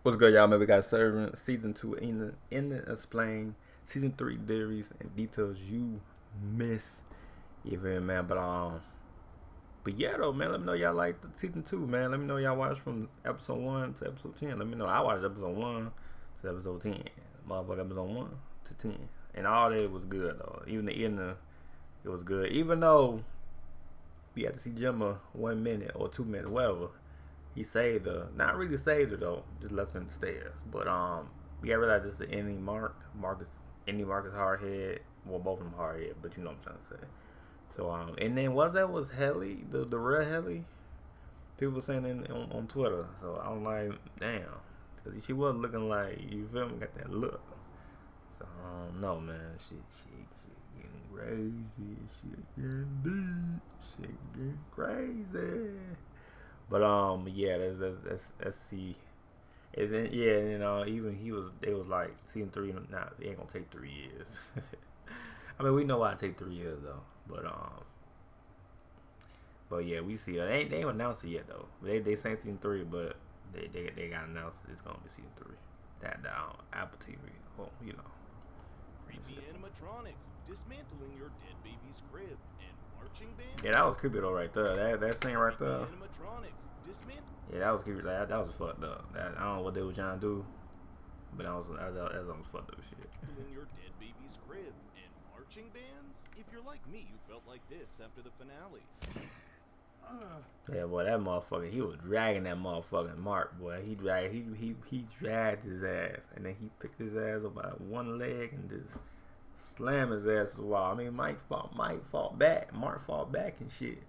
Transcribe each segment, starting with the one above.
What's good, y'all? Man, we got Severance season 2 in explain season 3 theories and details you miss. You feel me, man? But yeah, though, man. Let me know y'all like the season 2, man. Let me know y'all watched from episode 1 to episode 10. Let me know. I watched episode 1 to episode 10. Motherfucker, episode 1 to 10, and all that was good though. Even the ending, it was good. Even though we had to see Gemma 1 minute or 2 minutes, whatever. He saved her. Not really saved her though. Just left her in the stairs. But we gotta realize this is the ending mark. Marcus hard head. Well, both of them hard head, but you know what I'm trying to say. So and then was Helly, the real Helly? People were saying on Twitter. So I'm like, damn, because she was looking like, you feel me, got that look. So I don't know, man. She getting crazy. She getting deep. She getting crazy. But yeah, let's see. Isn't you know, even they was like season 3. Nah, it ain't gonna take 3 years. I mean, we know why it take 3 years though. But yeah, we see. They ain't announced it yet though. They saying season 3, but they got announced it's gonna be season 3. That Apple TV. Well, you know. Creepy animatronics dismantling your dead baby's crib and marching band. Yeah, that was creepy though, right there. That scene right there. Yeah, that was creepy. That was fucked up. I don't know what they were trying to do, but that was fucked up shit. Your dead baby's crib and marching bands. If you're like me, you felt like this after the finale. Yeah, boy, that motherfucker, he was dragging that motherfucking Mark, boy. He dragged his ass, and then he picked his ass up by one leg and just slammed his ass to the wall. I mean, Mark fought back and shit,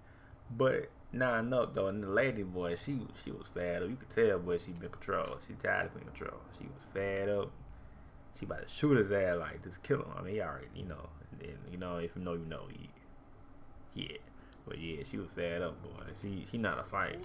but not enough though. And the lady, boy, she was fed up. You could tell, boy, she been controlled. She tired of being controlled. She was fed up. She about to shoot his ass, like just kill him. I mean, he already, you know. And then, you know, if you know, you know. Yeah. But yeah, she was fed up, boy. She not a fight.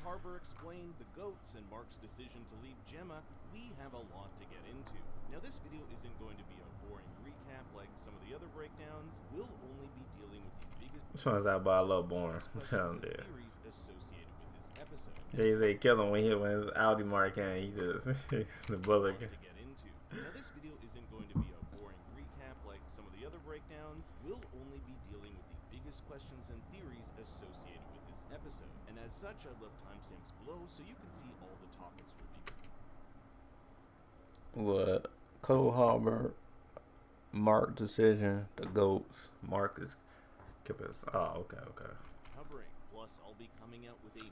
Harbor explained the goats and Mark's decision to leave Gemma. We have a lot to get into. Now, this video isn't going to be a boring recap like some of the other breakdowns. We'll only be dealing with the biggest. Which one's that about? I love boring. Theories associated with this episode. They say kill him when his Audi Mark came. He just the bullet. To get into. Now, this video isn't going to be a boring recap like some of the other breakdowns. We'll only be dealing with the biggest questions and theories associated with this episode. And as such, I've left timestamps below so you can see all the topics we'll be covering. What? Cold Harbor, Mark decision, the goats, Marcus, Kippers. Oh, okay. Covering. Plus, I'll be coming out with a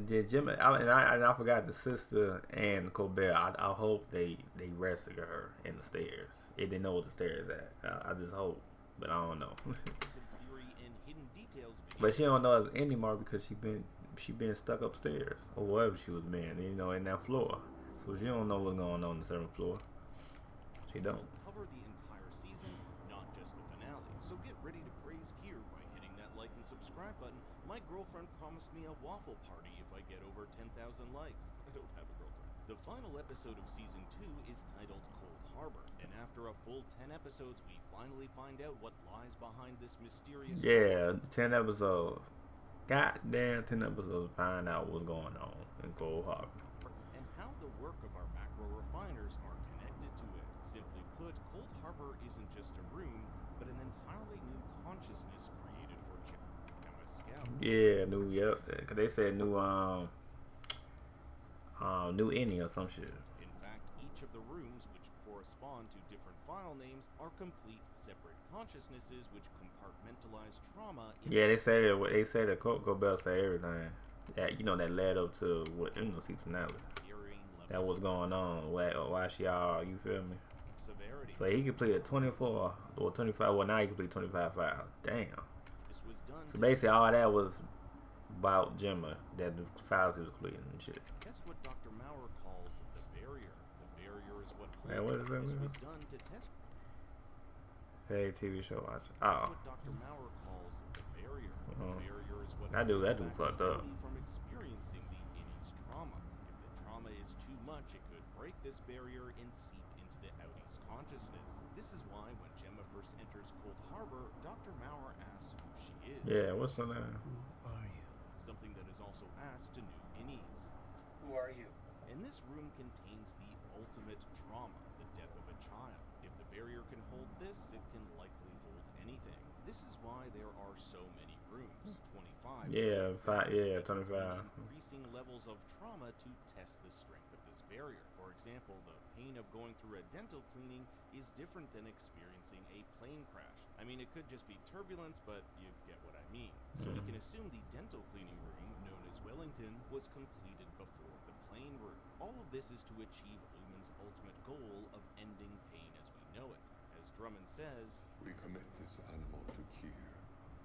the Jimmy, and I forgot the sister and Colbert. I hope they rescued her in the stairs. If they know what the stairs at, I just hope, but I don't know. theory and hidden details. But she don't know it's any Mark because she been stuck upstairs or wherever she was being, you know, in that floor. So she don't know what's going on the 7th floor. She don't. We'll cover the entire season, not just the finale. So get ready to praise Kier by hitting that like and subscribe button. My girlfriend promised me a waffle party if I get over 10,000 likes. I don't have a girlfriend. The final episode of season 2 is titled Cold Harbor, and after a full 10 episodes, we finally find out what lies behind this mysterious. Yeah, 10 episodes. Goddamn 10 episodes to find out what's going on in Cold Harbor. And how the work of our macro refiners are connected to it. Simply put, Cold Harbor isn't just a room, but an entirely new consciousness created for Gemma Scout. Yeah, cause they said new ending or some shit. In fact, each of the rooms, which correspond to different file names, are complete separate consciousnesses which compartmentalize trauma. Yeah, they said that Coco Bell said everything. That, you know, that led up to what, you know, season finale. That was going on. Why she all, you feel me? Severity. So he completed 24 or 25. Well, now he completed 25 files. Damn. This was done. So basically, all that was about Gemma, that the files he was completing and shit. Guess what Dr. Maurer calls the barrier. The barrier is what. Man, what is that? This was done to test. Hey, TV show watch. That's what Dr. Maurer calls the barrier. The barrier is what. That dude fucked up. From experiencing the innings trauma. If the trauma is too much, it could break this barrier and seep into the outies consciousness. This is why when Gemma first enters Cold Harbor, Dr. Maurer asks who she is. Yeah, what's her name? Who are you? Something that is also asked to new innies. Who are you? And this room contains the ultimate trauma, the death of a child. If the barrier can hold this, it can likely hold anything. This is why there are so many rooms, 25. Yeah, 25. Increasing levels of trauma to test the strength of this barrier. For example, the pain of going through a dental cleaning is different than experiencing a plane crash. I mean, it could just be turbulence, but you get what I mean. So we can assume the dental cleaning room, known as Wellington, was completed before the plane room. All of this is to achieve Lumen's ultimate goal of ending pain as we know it. As Drummond says, "We commit this animal to Kier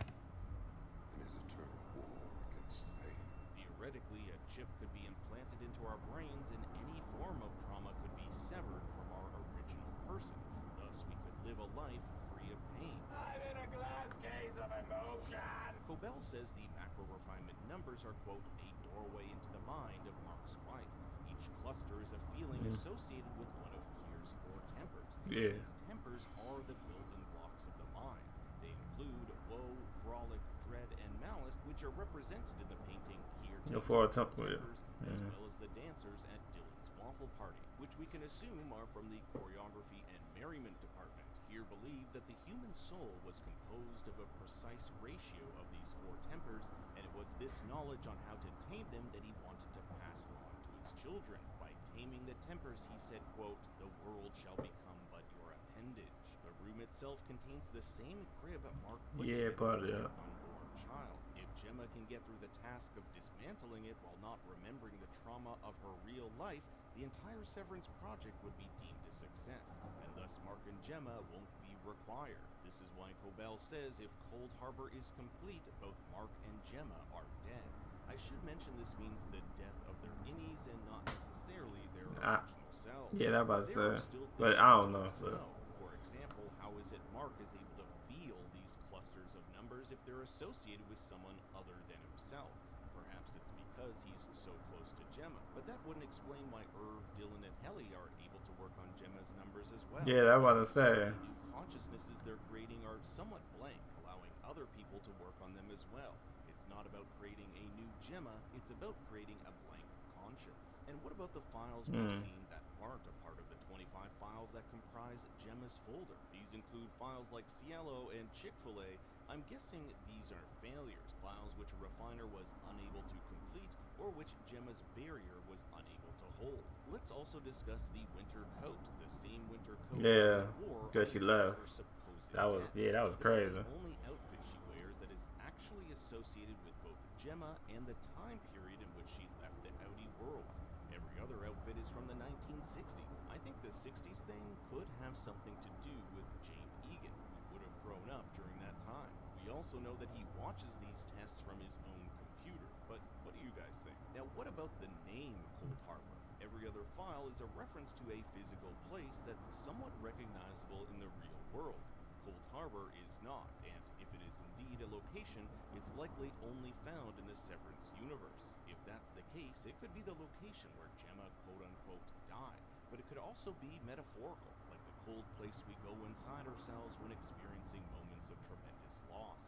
in his eternal war against pain." Theoretically, a chip could be implanted into our brains and any form of trauma could be severed from our original person. Thus, we could live a life free of pain. I'm in a glass case of emotion! Cobell says the macro refinement numbers are, quote, a doorway into the mind of Mark's wife. Each cluster is a feeling associated with one of Kier's 4 tempers. Yeah. These tempers are the building blocks of the mind. They include woe, frolic, dread, and malice, which are represented in the painting Kier The 4 temper, as well as the dancers at Dylan's Waffle Party, which we can assume are from the choreography and merriment department. Kier believed that the human soul was composed of a precise ratio of these 4 tempers, and it was this knowledge on how to tame them that he wanted to pass on to his children. By taming the tempers, he said, quote, "The world shall become but your appendage." The room itself contains the same crib Mark put together for an unborn child. If Gemma can get through the task of dismantling it while not remembering the trauma of her real life, the entire Severance project would be deemed a success, and thus Mark and Gemma won't be required. This is why Cobell says if Cold Harbor is complete, both Mark and Gemma are dead. I should mention this means the death of their innies and not necessarily their original selves. Yeah, that's about to There are say. still But things I don't we know. don't know. For example, how is it Mark is able to feel these clusters of numbers if they're associated with someone other than himself? Perhaps it's because he's so close to Gemma, but that wouldn't explain why Irv, Dylan, and Helly are able to work on Gemma's numbers as well. Yeah, that's what I say. The new consciousnesses they're creating are somewhat blank, allowing other people to work on them as well. It's not about creating a new Gemma, it's about creating a blank conscience. And what about the files we've seen that aren't a part of the 25 files that comprise Gemma's folder? These include files like Cielo and Chick-fil-A. I'm guessing these are failures, files which a refiner was unable to complete or which Gemma's barrier was unable to hold. Let's also discuss the winter coat, the same winter coat Yeah, she wore because she on left. her supposed That was, death. yeah, that was This is crazy. the only outfit she wears that is actually associated with both Gemma and the time period in which she left the Audi world. Every other outfit is from the 1960s. I think the 60s thing could have something to do with Jane Egan, who would have grown up during that time. We also know that he watches these tests from his own computer, but what do you guys think? Now, what about the name Cold Harbor? Every other file is a reference to a physical place that's somewhat recognizable in the real world. Cold Harbor is not, and if it is indeed a location, it's likely only found in the Severance universe. If that's the case, it could be the location where Gemma quote-unquote died, but it could also be metaphorical, like the cold place we go inside ourselves when experiencing moments of tremendous loss.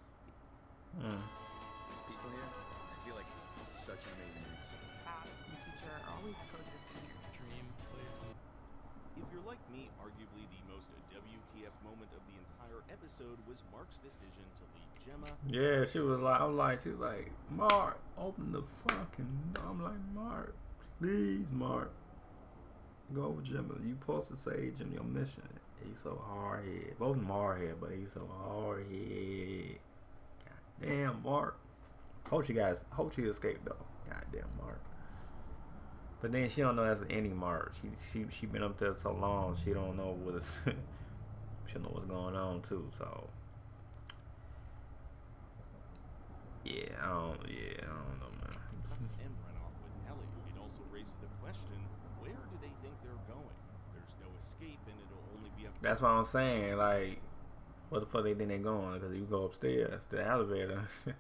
People here, I feel like it's such an amazing mix. Past and future are always coexisting here. Dream place to... If you're like me, arguably the most WTF moment of the entire episode was Mark's decision to leave Gemma. Yeah, she was like, Mark, open the fucking. I'm like, Mark, please, Mark, go with Gemma. You supposed to sage in your mission. He's so hard head. Both of them hard head, but he's so hard head. God damn, Mark. Hope she escaped though. God damn, Mark. But then she don't know that's any Mark. She been up there so long. She don't know what's she don't know what's going on too. So yeah, I don't know, man. And run off with Ellie. It also raises the question: where do they think they're going? There's no escape, and it'll only be up. That's what I'm saying. Like, what the fuck they think they going? Because you go upstairs to the elevator, the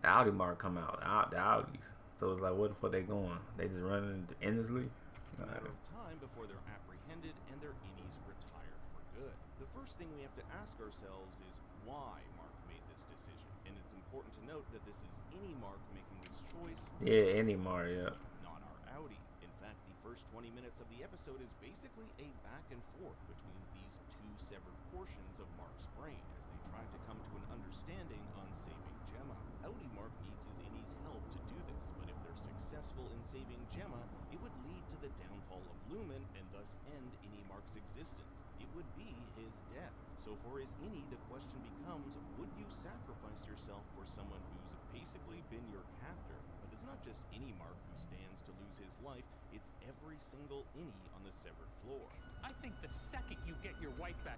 Audi Mark come out. The Audis. So it's like, what the fuck they going? They just running endlessly? A matter of time before they're apprehended and their innies retired for good. The first thing we have to ask ourselves is why Mark made this decision. And it's important to note that this is any Mark making this choice. Yeah, any Mark, yeah. Not our Audi. In fact, first 20 minutes of the episode is basically a back and forth between these two severed portions of Mark's brain as they try to come to an understanding on saving Gemma. Audi Mark needs his innies help to do this, but if they're successful in saving Gemma, it would lead to the downfall of Lumen and thus end Innie Mark's existence. It would be his death. So for his Innie, the question becomes, would you sacrifice yourself for someone who's basically been your captor? But it's not just Innie Mark who stands to lose his life, it's every single Innie on the severed floor. I think the second you get your wife back,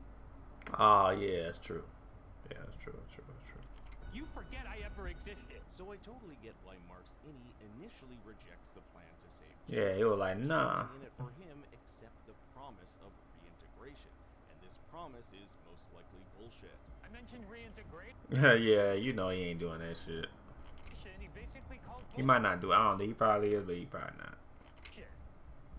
Oh, yeah, that's true. Yeah, that's true, that's true, that's true. you forget I ever existed. So I totally get why Mark's Innie initially rejects the plan to save Gemma. Yeah, he was like, nah. In it for him except the promise of reintegration. And this promise is most likely bullshit. I mentioned reintegration. Yeah, you know he ain't doing that shit. He basically called He might not do it. I don't think he probably is, but he probably not. bullshit.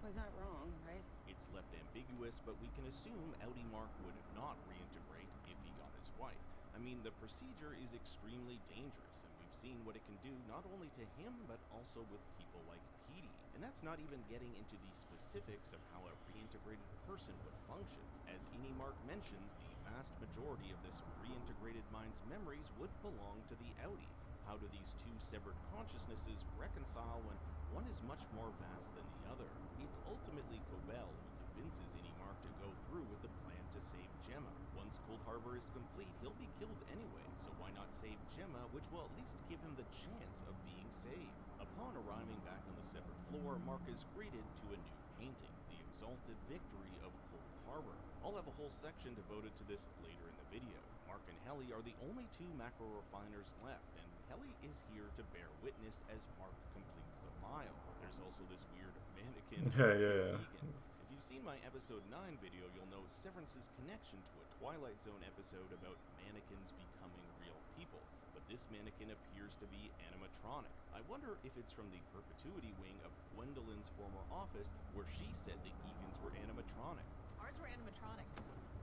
Was that wrong, right? It's left ambiguous, but we can assume Audi Mark would not reintegrate if he got his wife. I mean, the procedure is extremely dangerous, and we've seen what it can do not only to him, but also with people like PEWDIEPIE. And that's not even getting into the specifics of how a reintegrated person would function. As Innie Mark mentions, the vast majority of this reintegrated mind's memories would belong to the Audi. How do these two severed consciousnesses reconcile when one is much more vast than the other? It's ultimately Cobell who convinces Innie Mark to go through with the plan to save Gemma. Once Cold Harbor is complete, he'll be killed anyway, so why not save Gemma, which will at least give him the chance of being saved? Upon arriving back on the severed floor, Mark is greeted to a new painting, the exalted victory of Cold Harbor. I'll have a whole section devoted to this later in the video. Mark and Helly are the only two macro refiners left, and Helly is here to bear witness as Mark completes the file. There's also this weird mannequin. Yeah. If you've seen my episode 9 video, you'll know Severance's connection to a Twilight Zone episode about mannequins becoming real people. But this mannequin appears to be animatronic. I wonder if it's from the perpetuity wing of Gwendolyn's former office, where she said the Egans were animatronic. Ours were animatronic.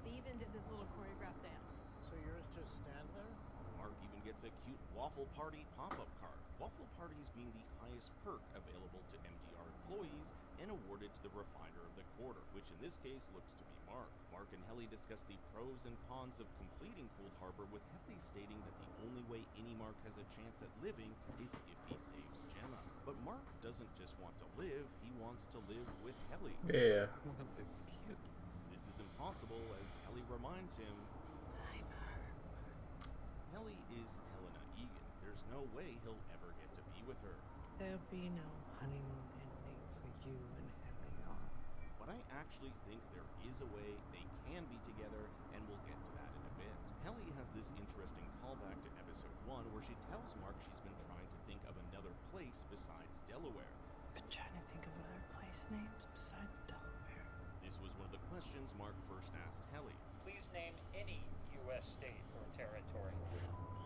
They even did this little choreographed dance. So yours just stand there? Mark even gets a cute Waffle Party pop-up card. Waffle Parties being the highest perk available to MDR employees and awarded to the refiner of the quarter, which in this case looks to be Mark. Mark and Helly discuss the pros and cons of completing Cold Harbor, with Helly stating that the only way Innie Mark has a chance at living is if he saves Gemma. But Mark doesn't just want to live, he wants to live with Helly. Yeah. This is impossible, as Helly reminds him, Helly is Helena Egan. There's no way he'll ever get to be with her. There'll be no honeymoon ending for you and Helly R. But I actually think there is a way they can be together, and we'll get to that in a bit. Helly has this interesting callback to episode 1 where she tells Mark she's been trying to think of another place besides Delaware. Been trying to think of other place names besides Delaware. This was one of the questions Mark first asked Helly. Please name any U.S. state or territory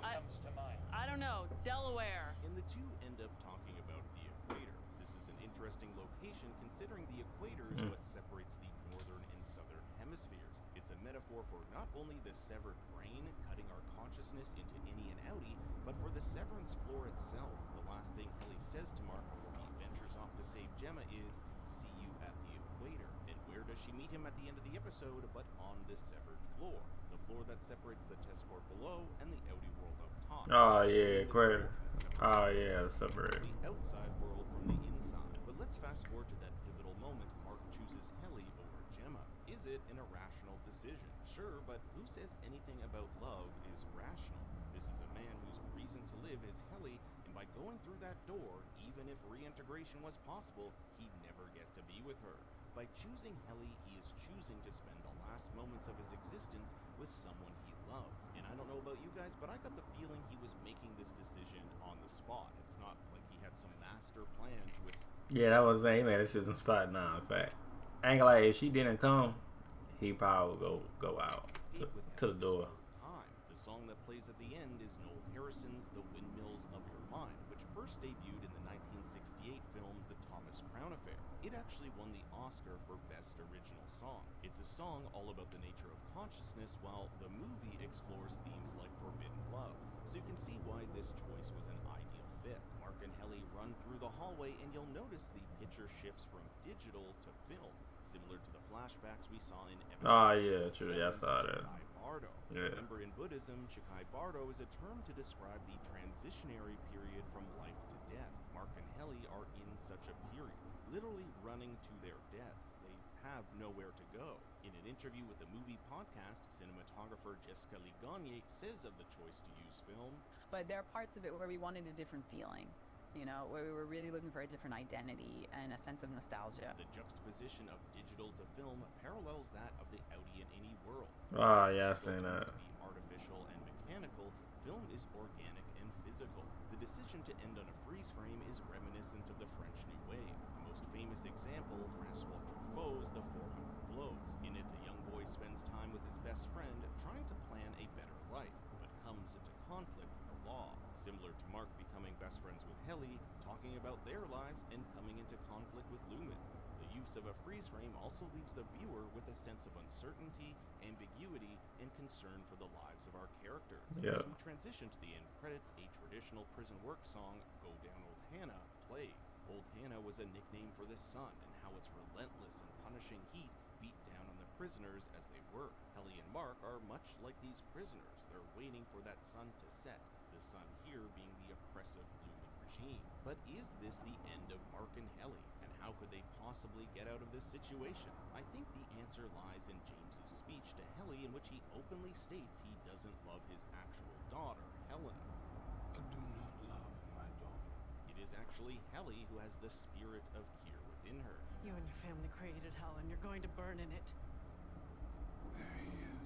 that comes to mind. I don't know. Delaware. And the two end up talking about the equator. This is an interesting location considering the equator is what separates the northern and southern hemispheres. It's a metaphor for not only the severed brain cutting our consciousness into Innie and Audi, but for the severance floor itself. The last thing Helly says to Mark before he ventures off to save Gemma is, "See you at the equator." And where does she meet him at the end of the episode but on this severed floor? The floor that separates the test floor below and the Audi world up top. Oh yeah, great. Oh yeah, separate. The outside world from the inside. But let's fast forward to that pivotal moment. Mark chooses Helly over Gemma. Is it an irrational decision? Sure, but who says anything about love is rational? This is a man whose reason to live is Helly, and by going through that door, even if reintegration was possible, he'd never get to be with her. By choosing Helly, he is choosing to spend the last moments of his existence with someone he loves. And I don't know about you guys, but I got the feeling he was making this decision on the spot. It's not like he had some master plan to Yeah, that was he made this shit on the spot now, in fact. I ain't gonna lie, if she didn't come, he probably would go out to the door. Time. The song that plays at the end is Noel Harrison's The Windmills of Your Mind, which first debuted in the 1968 film The Thomas Crown Affair. It actually won the Oscar for Best Original Song. It's a song all about the nature of consciousness, while the movie explores themes like forbidden love. So you can see why this choice was an ideal fit. Mark and Helly run through the hallway, and you'll notice the picture shifts from digital to film, similar to the flashbacks we saw in episode Oh yeah, true. Yeah, I saw that. Bardo. Yeah. Remember, in Buddhism, Chikai Bardo is a term to describe the transitionary period from life to death. Mark and Helly are in such a period, literally running to their deaths. They have nowhere to go. In an interview with the movie podcast, cinematographer JesserTheLazer says of the choice to use film, but there are parts of it where we wanted a different feeling. You know, where we were really looking for a different identity and a sense of nostalgia. The juxtaposition of digital to film parallels that of the Audi and Any world. Oh yeah, I seen that. To be artificial and mechanical, film is organic and physical. The decision to end on a freeze frame is reminiscent of the French New Wave. The most famous example, Francois Truffaut's The 400 Blows. In it, a young boy spends time with his best friend trying to plan a better life, but comes into conflict with the law. Similar to Mark becoming best friends with Helly, talking about their lives, and coming into conflict with Lumen. The use of a freeze frame also leaves the viewer with a sense of uncertainty, ambiguity, and concern for the lives of our characters. Yeah. As we transition to the end credits, a traditional prison work song, Go Down Old Hannah, plays. Old Hannah was a nickname for the sun and how its relentless and punishing heat beat down on the prisoners as they work. Helly and Mark are much like these prisoners. They're waiting for that sun to set. The sun here being the oppressive Lumen regime. But is this the end of Mark and Helly? And how could they possibly get out of this situation? I think the answer lies in James's speech to Helly, in which he openly states he doesn't love his actual daughter, Helena. I do not love my daughter. It is actually Helly who has the spirit of Kier within her. You and your family created hell, and you're going to burn in it. There he is.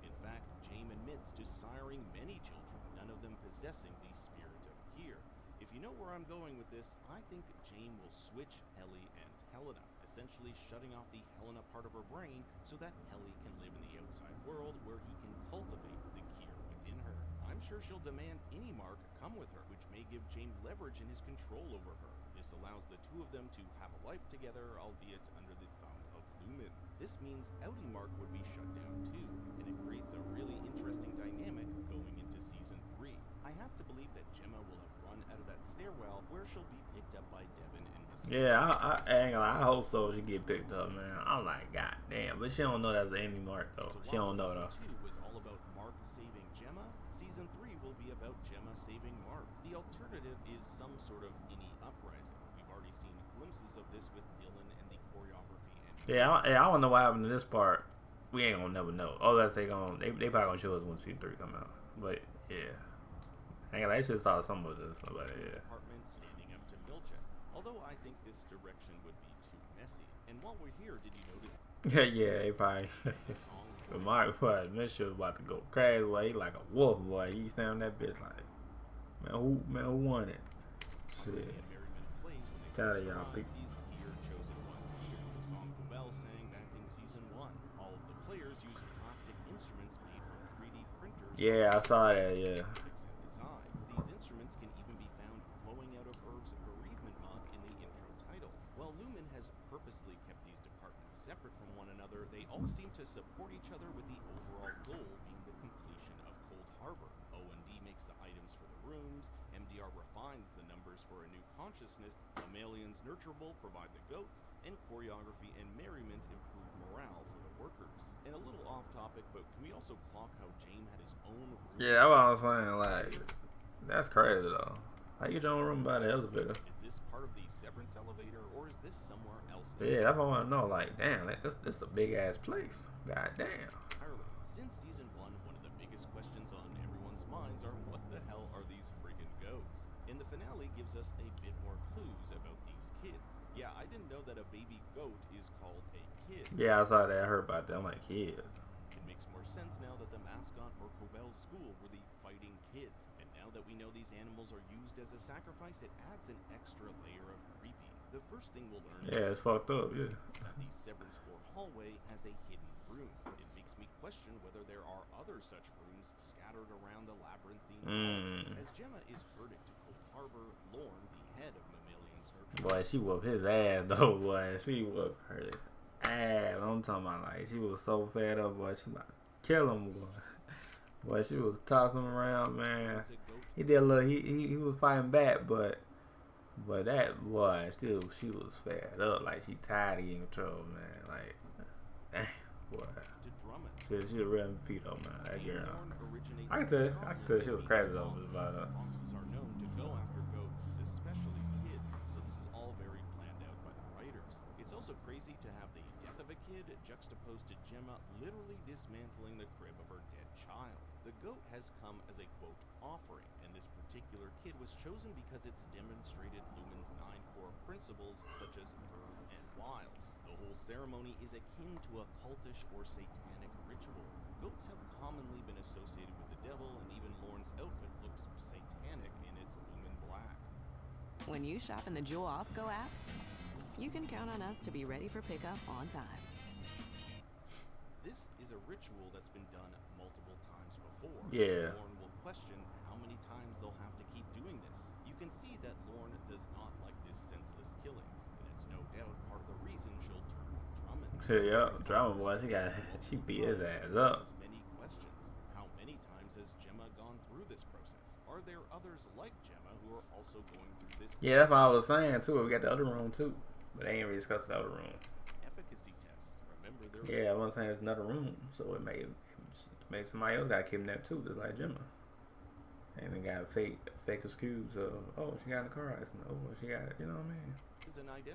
In fact, James admits to siring many children, none of them possessing the spirit of Kier. If you know where I'm going with this, I think James will switch Helly and Helena, essentially shutting off the Helena part of her brain so that Helly can live in the outside world where he can cultivate the Kier within her. I'm sure she'll demand any Mark come with her, which may give James leverage in his control over her. This allows the two of them to have a life together, albeit under the thumb of Lumen. This means Audi Mark would be shut down too, and it creates a really interesting dynamic going into Season 3. I have to believe that Gemma will have run out of that stairwell where she'll be picked up by Devin and Miss. Yeah, I ain't gonna lie, I hope so. She get picked up, man. I'm like, god damn, but she don't know that's Amy Mark though. So She don't know though. Season 2 was all about Mark saving Gemma. Season 3 will be about Gemma saving Mark. The alternative is some sort of any uprising. We've already seen glimpses of this with Dylan and the choreography and Yeah, I don't know what happened to this part. We ain't gonna never know. Unless they probably gonna show us when Season 3 come out. But yeah, I ain't gonna lie, I should have saw some of this. But yeah. department standing up to Milchek. Although I think this direction would be too messy. And while we're here, did you notice Yeah, they probably. the song But Mark was Mitchell about to go crazy, boy. He like a wolf, boy. He stand that bitch like, man, who won it? Shit. and Merriman plays when they Tell first y'all, arrive, people. is Here Chosen One Here, the song Cobell sang back in Season 1. All of the players use plastic instruments made from 3D printers. Yeah, I saw that. Yeah. and design. These instruments can even be found flowing out of Herb's bereavement mug in the intro titles. While Lumen has purposely kept these departments separate from one another, they all seem to support each other with the overall goal being the completion of Cold Harbor. O&D makes the items for the rooms, MDR refines the numbers for a new consciousness, Mammalians Nurturable provide the goats, and choreography and merriment improve morale for the workers. And a little off topic, but can we also clock how James had his own room? Yeah, that's what I was saying. Like, that's crazy though. How you get your own room by the elevator? Is this part of the Severance elevator, or is this somewhere else? Yeah, that's what I want to know. Like, damn, like, this a big ass place. God damn. Entirely. Since Season 1, one of the biggest questions on everyone's minds are what the hell are these friggin' goats? And the finale gives us a bit more clues about these kids. Yeah, I didn't know that a baby goat is called a kid. Yeah, I saw that. I heard about that. I'm like, kids. It makes more sense now that the mascot for Cobell's school were the fighting kids. And now that we know these animals are used as a sacrifice, it adds an extra layer of creepy. The first thing we'll learn Yeah, it's fucked up. Yeah. that the Severance 4 hallway has a hidden room. It makes me question whether there are other such rooms scattered around the labyrinthine halls. As Gemma is herded to Cold Harbor, Lorne, the head of Mammalians Nurture, Boy, she whooped his ass though, boy. She whooped her ass. I'm talking about like she was so fed up, boy. She about to kill him, boy. Boy, she was tossing him around, man. He did a little. He was fighting back, but But that boy, still, she was fed up. Like, she tired of getting control, man. Like, dang, boy. She a real MVP though, man. That girl. I can tell she was crazy though. Foxes are known to go after goats, especially kids. So this is all very planned out by the writers. It's also crazy to have the death of a kid juxtaposed to Gemma literally dismantling the crib of her dead child. The goat has come as a, quote, offering, and this particular kid was chosen because it's demonstrated Lumen's 9 core principles, such as birth and wiles. The whole ceremony is akin to a cultish or satanic ritual. Goats have commonly been associated with the devil, and even Lorne's outfit looks satanic in its Lumen black. When you shop in the Jewel Osco app, you can count on us to be ready for pickup on time. This is a ritual that's been done multiple times before. Yeah. Lorne will question how many times they'll have to keep doing this. You can see that Lorne does not like this senseless killing, and it's no doubt part of the reason she'll turn on Drummond. Yeah, Drummond boy, she beat his ass up. Many questions. How many times has Gemma gone through this process? Are there others like Gemma who are also going through this? Yeah, that's what I was saying too. We got the other room too, but they ain't really discussed the other room. Efficacy test. Remember there. Yeah, I was saying it's another room, so it may somebody else got kidnapped too, just like Gemma. And they got fake excuse of, oh, she got in a car accident. Oh, she got, you know what I mean?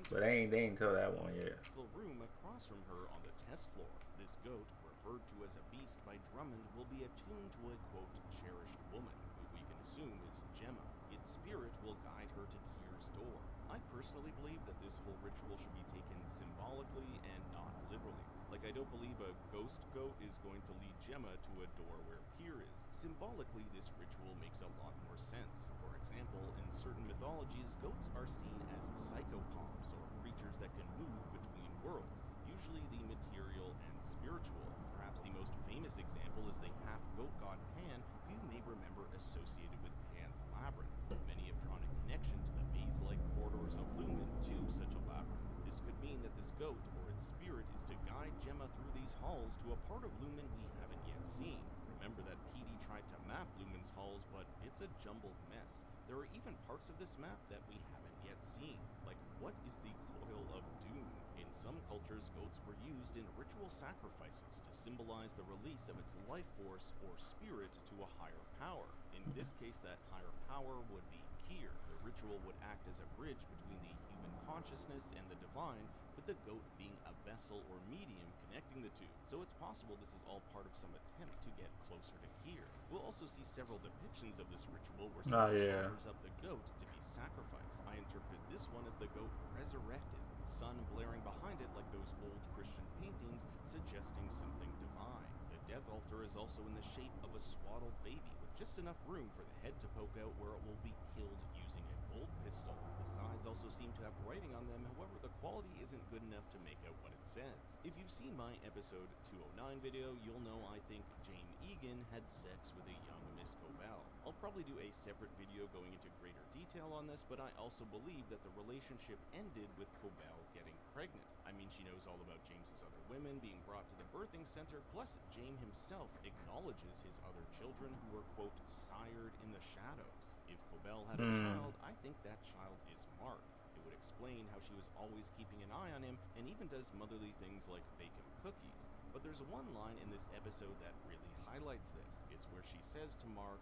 But they ain't tell that one yet. The room across from her on the test floor. This goat, referred to as a beast by Drummond, will be attuned to a, quote, cherished woman, who we can assume is Gemma. Its spirit will guide her to Kier's door. I personally believe that this whole ritual should be taken symbolically and not literally. Like, I don't believe a ghost goat is going to lead Gemma to a door where Kier is. Symbolically, this ritual makes a lot more sense. For example, in certain mythologies, goats are seen as psychopomps, or creatures that can move between worlds, usually the material and spiritual. Perhaps the most famous example is the half-goat god Pan, who you may remember associated with Pan's Labyrinth. Many have drawn a connection to the maze-like corridors of Lumen to such a labyrinth. This could mean that this goat, or its spirit, is to guide Gemma through these halls to a part of Lumen we haven't yet seen. Remember that PD tried to map Lumen's halls, but it's a jumbled mess. There are even parts of this map that we haven't yet seen. Like, what is the Coil of Doom? In some cultures, goats were used in ritual sacrifices to symbolize the release of its life force or spirit to a higher power. In this case, that higher power would be Kier. The ritual would act as a bridge between the human consciousness and the divine, with the goat being a vessel or medium connecting the two. So it's possible this is all part of some attempt to get closer to Kier. We'll also see several depictions of this ritual where someone offers up the goat to be sacrificed. I interpret this one as the goat resurrected, with the sun blaring behind it like those old Christian paintings, suggesting something divine. The death altar is also in the shape of a swaddled baby, with just enough room for the head to poke out where it will be killed using a bolt pistol. The sides also seem to have writing on them, however the quality isn't good enough to make out what it says. If you've seen my episode 209 video, you'll know I think Jane Egan had sex with a young Miss Cobell. I'll probably do a separate video going into greater detail on this, but I also believe that the relationship ended with Cobell getting pregnant. I mean, she knows all about James's other women being brought to the birthing center, plus James himself acknowledges his other children who were, quote, sired in the shadows. If Cobell had a child, I think that child is Mark. It would explain how she was always keeping an eye on him and even does motherly things like bake him cookies. But there's one line in this episode that really highlights this. It's where she says to Mark,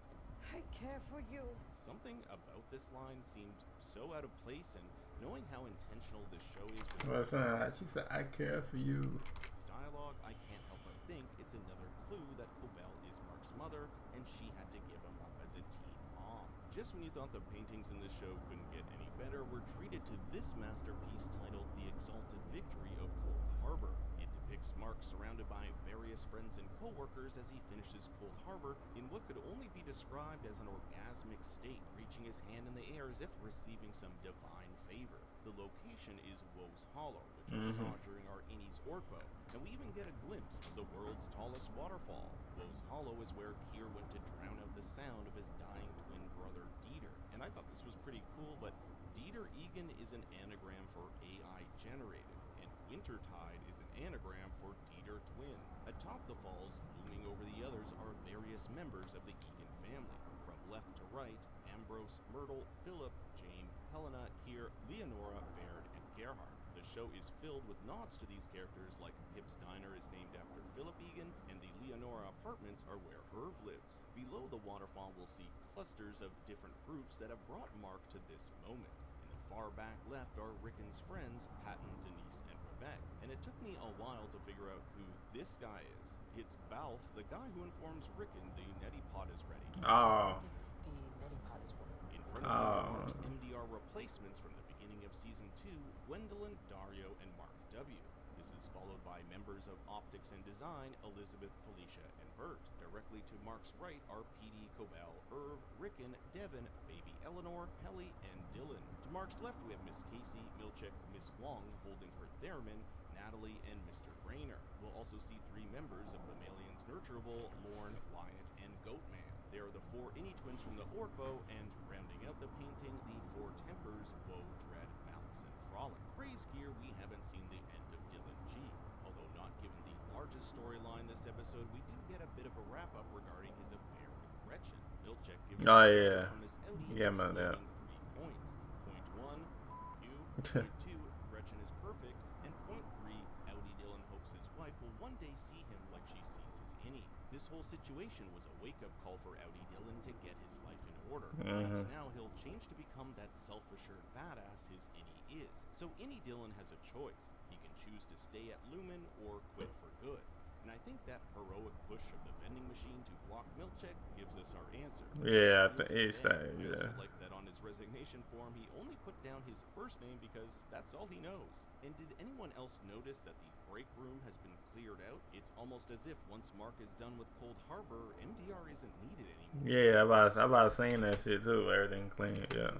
I care for you. Something about this line seemed so out of place, and knowing how intentional this show is she said, I care for you. It's dialogue, I can't help but think it's another clue that Cobell is Mark's mother, and she had to give him up as a teen mom. Just when you thought the paintings in this show couldn't get any better, we're treated to this masterpiece titled The Exalted Victory of Cold Harbor. It depicts Mark surrounded by various friends and co-workers as he finishes Cold Harbor in what could only be described as an orgasmic state, reaching his hand in the air as if receiving some divine favor. The location is Woe's Hollow, which we saw during our Innie's Orpo, and we even get a glimpse of the world's tallest waterfall. Woe's Hollow is where Kier went to drown out the sound of his dying twin brother Dieter. And I thought this was pretty cool, but Dieter Egan is an anagram for AI generated, and Wintertide is an anagram for Dieter Twin. Atop the falls, looming over the others, are various members of the Egan family. From left to right, Ambrose, Myrtle, Philip, James, Helena, Kier, Leonora, Baird, and Gerhard. The show is filled with nods to these characters, like Pip's Diner is named after Philip Egan, and the Leonora apartments are where Irv lives. Below the waterfall, we'll see clusters of different groups that have brought Mark to this moment. In the far back left are Rickon's friends, Patton, Denise, and Rebecca. And it took me a while to figure out who this guy is. It's Balf, the guy who informs Rickon the neti pot is ready. Oh. In front of him are Mark's MDR replacements from the beginning of Season 2, Gwendolyn, Dario, and Mark W. This is followed by members of Optics and Design, Elizabeth, Felicia, and Bert. Directly to Mark's right are PD, Cobell, Irv, Rickon, Devin, Baby Eleanor, Helly, and Dylan. To Mark's left we have Miss Casey, Milchick, Miss Wong holding her theremin, Natalie, and Mr. Rayner. We'll also see 3 members of the Malians Nurturable, Lorne, Wyatt, and Goatman. They are the 4 Innie twins from the Orpo, and rounding out the painting, the 4 Tempers, Woe, Dread, Malice, and Frolic. Praise here, we haven't seen the end of Dylan G. Although not given the largest storyline this episode, we do get a bit of a wrap-up regarding his affair with Gretchen. Milchick gives Oh yeah. from his Audi, Yeah, man, that. 3 points. Point 1, you. Point 2, Gretchen is perfect. And point 3, Audi Dylan hopes his wife will one day see him like she sees his Innie. This whole situation was a wake-up call for Audi Dylan to get his life in order. Perhaps now he'll change to become that self-assured badass his Innie is. So Innie Dylan has a choice. He can choose to stay at Lumen or quit for good. And I think that heroic push of the vending machine to block Milchick gives us our answer. Yeah, I think it's that. Yeah. Like that on his resignation form, he only put down his first name because that's all he knows. And did anyone else notice that the break room has been cleared out? It's almost as if once Mark is done with Cold Harbor, MDR isn't needed anymore. Yeah, I about saying that shit too. Everything clean. Yeah.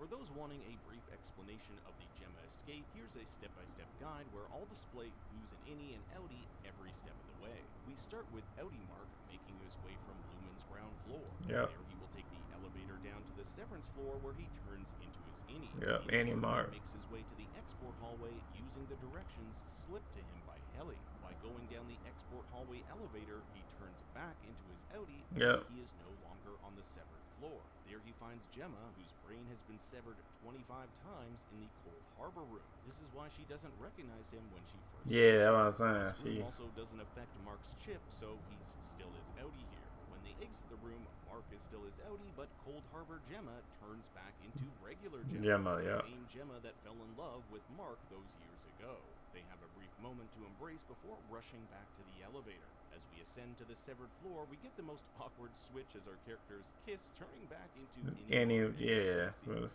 For those wanting a brief explanation of the Gemma escape, here's a step-by-step guide where I'll display who's an Innie and Audi every step of the way. We start with Audi Mark making his way from Lumen's ground floor. Yep. There he will take the elevator down to the Severance floor where he turns into his Innie. Yep, Annie Mark. Makes his way to the export hallway using the directions slipped to him by Helly. By going down the export hallway elevator, he turns back into his Audi since he is no longer on the severed floor. There he finds Gemma, whose brain has been severed 25 times in the Cold Harbor room. This is why she doesn't recognize him when she first Yeah, that's what I'm saying. This room also doesn't affect Mark's chip, so he's still his Audi here. When they exit the room, Mark is still his Audi, but Cold Harbor Gemma turns back into regular Gemma. The same Gemma that fell in love with Mark those years ago. They have a brief moment to embrace before rushing back to the elevator. As we ascend to the severed floor, we get the most awkward switch as our characters kiss, turning back into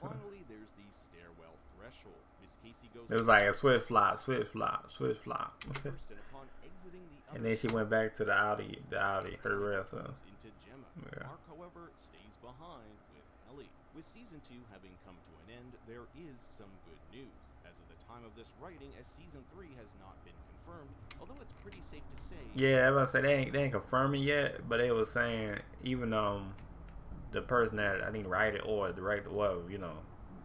Finally, there's the stairwell threshold. Miss Casey goes. It was like a swift flop. First, and upon exiting the and then she went back to the Audi, her rest. Into Gemma. Mark, however, stays behind with Ellie. With season 2 having come to an end, there is some good news. As of the time of this writing, as season 3 has not been confirmed, although it's pretty safe to say. Yeah, I was about to say they ain't confirming yet, but they was saying even the person that I think write it or direct it, well, you know,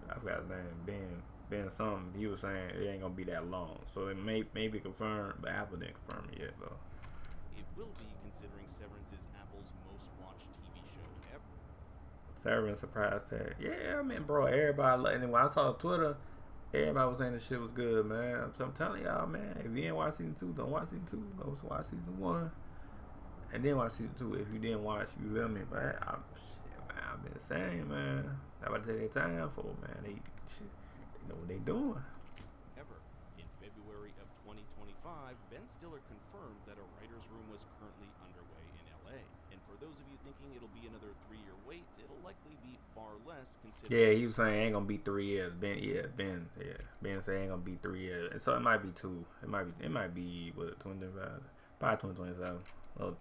I forgot his name, Ben something. He was saying it ain't gonna be that long, so it may be confirmed, but Apple didn't confirm it yet though. It will be, considering Severance is Apple's most watched TV show ever. Severance surprise tag. Yeah, I mean, bro, everybody. And then when I saw Twitter, everybody was saying this shit was good, man. So I'm telling y'all, man, if you didn't watch season 2, don't watch season 2. Go watch season 1, and then watch season 2 if you didn't watch. You feel me? But I've been saying, man, that's what they take their time for, man. They know what they doing. Ever. In February of 2025, Ben Stiller confirmed that a writer's room was currently underway in LA. And for those of you thinking it'll be another 3-year wait, it'll likely be far less considering. Yeah, he was saying it ain't gonna be 3 years. Ben said it ain't gonna be 3 years. And so it might be 2. It might be what, 2025? Probably 2027. Well,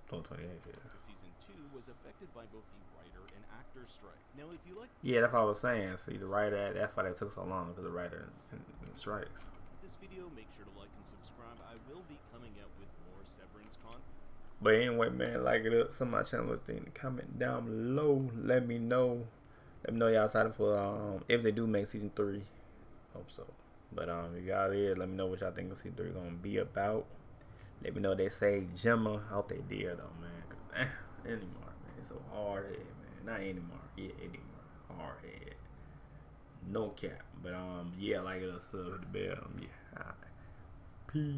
2028. Yeah. Season 2 was affected by both the writer and actor strike. Now, if you like, yeah, that's what I was saying. See, the writer, that's why they took so long, because the writer and strikes. This video, make sure to like and subscribe. I will be coming out with more Severance content. But anyway, man, like it up. Some of my channel thing. Comment down below. Let me know. Let me know y'all excited for if they do make season 3. Hope so. But if y'all is, let me know what y'all think of season 3 gonna be about. Let me know they say Gemma. I hope they did though, man. Cause anymore, man. It's so hard head, man. Not anymore. Yeah, anymore. Hard head. No cap. But yeah, like us, the bell. Yeah. Peace.